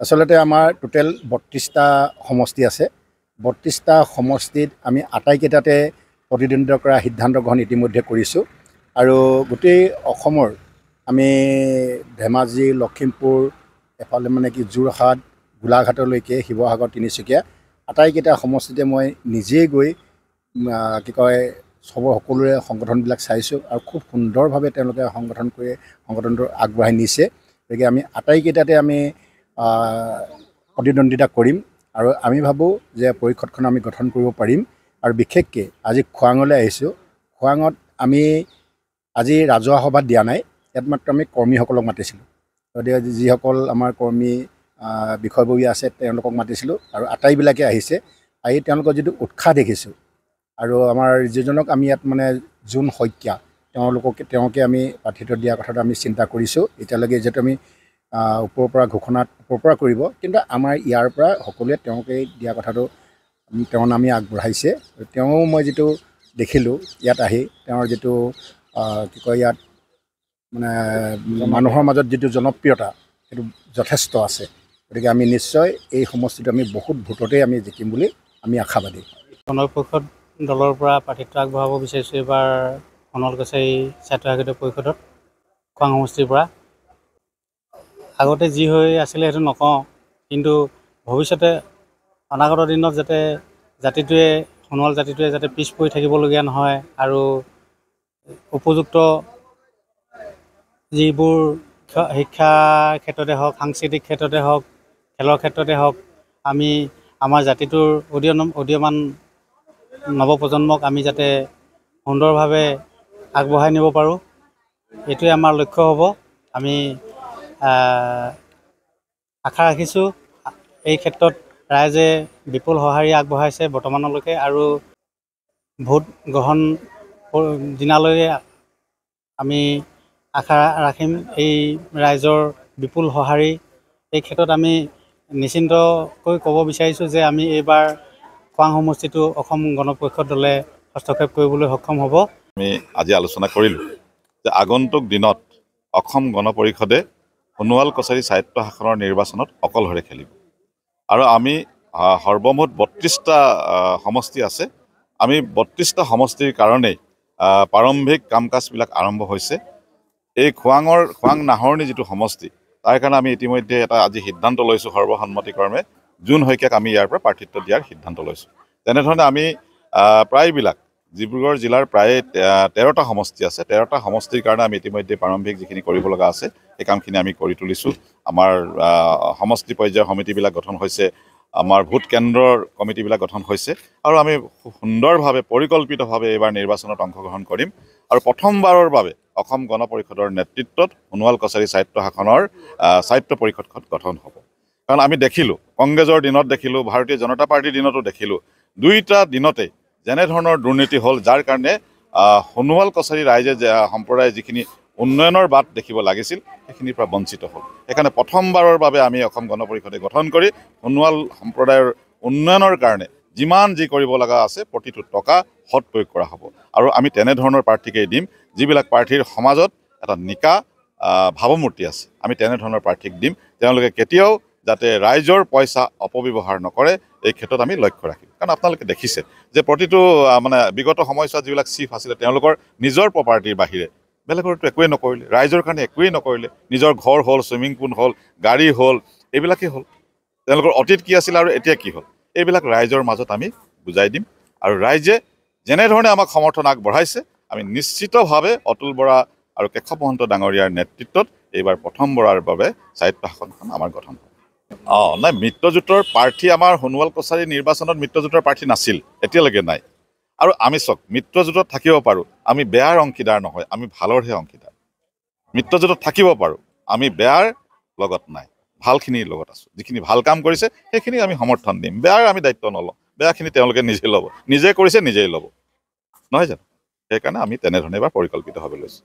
আচলতে আমাৰ টোটেল 32টা সমষ্টি আছে। 32টা সমষ্টিত আমি আটাইকেইটাতে প্ৰতিদ্বন্দ্বিতা কৰা সিদ্ধান্ত গ্ৰহণ ইতিমধ্যে কৰিছোঁ আৰু গোটেই অসমৰ আমি ধেমাজি, লখিমপুৰ, এফালে মানে কি যোৰহাট, গোলাঘাটলৈকে, শিৱসাগৰ, তিনিচুকীয়া আটাইকেইটা সমষ্টিতে মই নিজেই গৈ সকলোৰে সংগঠনবিলাক চাইছোঁ আৰু খুব সুন্দৰভাৱে তেওঁলোকে সংগঠনটো আগবঢ়াই নিছে। গতিকে আমি আটাইকেইটাতে আমি প্ৰতিদ্বন্দ্বিতা কৰিম আৰু আমি ভাবোঁ যে পৰিষদখন আমি গঠন কৰিব পাৰিম। আৰু বিশেষকৈ আজি খোৱাঙলৈ আহিছোঁ। খোৱাঙত আমি আজি ৰাজহুৱা সভাত দিয়া নাই, ইয়াত মাত্ৰ আমি কৰ্মীসকলক মাতিছিলোঁ। গতিকে যিসকল আমাৰ কৰ্মী বিষয়ববীয়া আছে তেওঁলোকক মাতিছিলোঁ আৰু আটাইবিলাকে আহিছে। আহি তেওঁলোকৰ যিটো উৎসাহ দেখিছোঁ আৰু আমাৰ যিজনক আমি ইয়াত মানে জোন শইকীয়া তেওঁকে আমি প্ৰাৰ্থিত্ব দিয়াৰ কথাটো আমি চিন্তা কৰিছোঁ। এতিয়ালৈকে যিহেতু আমি ওপৰৰ পৰা কৰিব, কিন্তু আমাৰ ইয়াৰ পৰা সকলোৱে তেওঁকে দিয়া কথাটো তেওঁৰ নামে আগবঢ়াইছে। মই যিটো দেখিলোঁ ইয়াত আহি তেওঁৰ যিটো ইয়াত মানে মানুহৰ মাজত যিটো জনপ্ৰিয়তা সেইটো যথেষ্ট আছে। গতিকে আমি নিশ্চয় এই সমষ্টিটো আমি বহুত ভোটতেই আমি জিকিম বুলি আমি আশাবাদী। গণপৰিষদ দলৰ পৰা প্ৰাৰ্থিত্ব আগবঢ়াব বিচাৰিছোঁ এইবাৰ সোণোৱাল কছাৰী স্বায়ত্তশাসিত পৰিষদত খোৱাং সমষ্টিৰ পৰা। আগতে যি হৈ আছিলে সেইটো নকওঁ, কিন্তু ভৱিষ্যতে অনাগত দিনত যাতে সোণোৱাল জাতিটোৱে যাতে পিছ পৰি থাকিবলগীয়া নহয় আৰু উপযুক্ত যিবোৰ শিক্ষাৰ ক্ষেত্ৰতে হওক, সাংস্কৃতিক ক্ষেত্ৰতে হওক, খেলৰ ক্ষেত্ৰতে হওক, আমি আমাৰ জাতিটোৰ উদীয়মান নৱপ্ৰজন্মক আমি যাতে সুন্দৰভাৱে আগবঢ়াই নিব পাৰোঁ, এইটোৱে আমাৰ লক্ষ্য হ'ব। আমি আশা ৰাখিছোঁ এই ক্ষেত্ৰত ৰাইজে বিপুল সঁহাৰি আগবঢ়াইছে বৰ্তমানলৈকে, আৰু ভোট গ্ৰহণ দিনালৈকে আমি আশা ৰাখিম এই ৰাইজৰ বিপুল সঁহাৰি। এই ক্ষেত্ৰত আমি নিশ্চিন্তকৈ ক'ব বিচাৰিছোঁ যে আমি এইবাৰ খোৱাং সমষ্টিটো অসম গণ পৰিষদ দলে হস্তক্ষেপ কৰিবলৈ সক্ষম হ'ব। আমি আজি আলোচনা কৰিলোঁ যে আগন্তুক দিনত অসম গণ পৰিষদে সোণোৱাল কছাৰী স্বায়ত্তশাসনৰ নিৰ্বাচনত অকলশৰে খেলিব আৰু আমি সৰ্বমুঠ 32টা সমষ্টি আছে। আমি 32টা সমষ্টিৰ কাৰণেই প্ৰাৰম্ভিক কাম কাজবিলাক আৰম্ভ হৈছে। এই খোৱাং নাহৰণি যিটো সমষ্টি, তাৰ কাৰণে আমি ইতিমধ্যে এটা আজি সিদ্ধান্ত লৈছোঁ সৰ্বসন্মতিক্ৰমে জোন শইকীয়াক আমি ইয়াৰ পৰা প্ৰাৰ্থিত্ব দিয়াৰ সিদ্ধান্ত লৈছোঁ। তেনেধৰণে আমি প্ৰায়বিলাক ডিব্ৰুগড় জিলাৰ প্ৰায় 13টা সমষ্টি আছে। 13টা সমষ্টিৰ কাৰণে আমি ইতিমধ্যে প্ৰাৰম্ভিক যিখিনি কৰিব লগা আছে সেই কামখিনি আমি কৰি তুলিছোঁ। আমাৰ সমষ্টি পৰ্যায়ৰ সমিতিবিলাক গঠন হৈছে, আমাৰ ভোট কেন্দ্ৰৰ কমিটিবিলাক গঠন হৈছে আৰু আমি সুন্দৰভাৱে পৰিকল্পিতভাৱে এইবাৰ নিৰ্বাচনত অংশগ্ৰহণ কৰিম আৰু প্ৰথমবাৰৰ বাবে অসম গণ পৰিষদৰ নেতৃত্বত সোণোৱাল কছাৰী স্বায়ত্তশাসনৰ স্বায়ত্ত পৰিষদখন গঠন হ'ব। কাৰণ আমি দেখিলোঁ, কংগ্ৰেছৰ দিনত দেখিলোঁ, ভাৰতীয় জনতা পাৰ্টীৰ দিনতো দেখিলোঁ, দুইটা দিনতে যেনেধৰণৰ দুৰ্নীতি হ'ল, যাৰ কাৰণে সোণোৱাল কছাৰী ৰাইজে সম্প্ৰদায়ে যিখিনি উন্নয়নৰ বাট দেখিব লাগিছিল সেইখিনিৰ পৰা বঞ্চিত হ'ল। সেইকাৰণে প্ৰথমবাৰৰ বাবে আমি অসম গণ পৰিষদে গঠন কৰি সোণোৱাল সম্প্ৰদায়ৰ উন্নয়নৰ কাৰণে যিমান যি কৰিব লগা আছে প্ৰতিটো টকা সৎ প্ৰয়োগ কৰা হ'ব আৰু আমি তেনেধৰণৰ প্ৰাৰ্থীকেই দিম যিবিলাক প্ৰাৰ্থীৰ সমাজত এটা নিকা ভাৱমূৰ্তি আছে। আমি তেনেধৰণৰ প্ৰাৰ্থীক দিম। তেওঁলোকে কেতিয়াও যাতে ৰাইজৰ পইচা অপব্যৱহাৰ নকৰে এই ক্ষেত্ৰত আমি লক্ষ্য ৰাখিম। কাৰণ আপোনালোকে দেখিছে যে প্ৰতিটো বিগত সময়ছোৱাত যিবিলাক চিফ আছিলে তেওঁলোকৰ নিজৰ প্ৰপাৰ্টিৰ বাহিৰে বেলেগৰতো একোৱেই নকৰিলে, ৰাইজৰ কাৰণে একোৱেই নকৰিলে। নিজৰ ঘৰ হ'ল, ছুইমিং পুল হ'ল, গাড়ী হ'ল, এইবিলাকেই হ'ল। তেওঁলোকৰ অতীত কি আছিল আৰু এতিয়া কি হ'ল এইবিলাক ৰাইজৰ মাজত আমি বুজাই দিম আৰু ৰাইজে যেনেধৰণে আমাক সমৰ্থন আগবঢ়াইছে আমি নিশ্চিতভাৱে অতুল বৰা আৰু কেশৱ মহন্ত ডাঙৰীয়াৰ নেতৃত্বত এইবাৰ প্ৰথমবাৰৰ বাবে স্বায়ত্তশাসনখন আমাৰ গঠন হ'ব। নাই, মিত্ৰজোঁটৰ প্ৰাৰ্থী আমাৰ সোণোৱাল কছাৰী নিৰ্বাচনত মিত্ৰজোঁটৰ প্ৰাৰ্থী নাছিল, এতিয়ালৈকে নাই। আৰু আমি চাওক, মিত্ৰজোঁটত থাকিব পাৰোঁ, আমি বেয়াৰ অংশীদাৰ নহয়, আমি ভালৰহে অংশীদাৰ। মিত্ৰজোঁটত থাকিব পাৰোঁ, আমি বেয়াৰ লগত নাই, ভালখিনিৰ লগত আছোঁ। যিখিনি ভাল কাম কৰিছে সেইখিনি আমি সমৰ্থন দিম, বেয়াৰ আমি দায়িত্ব নলওঁ। বেয়াখিনি তেওঁলোকে নিজে ল'ব, নিজে কৰিছে নিজেই ল'ব, নহয় জানো? সেইকাৰণে আমি তেনেধৰণে এবাৰ পৰিকল্পিতভাৱে লৈছোঁ।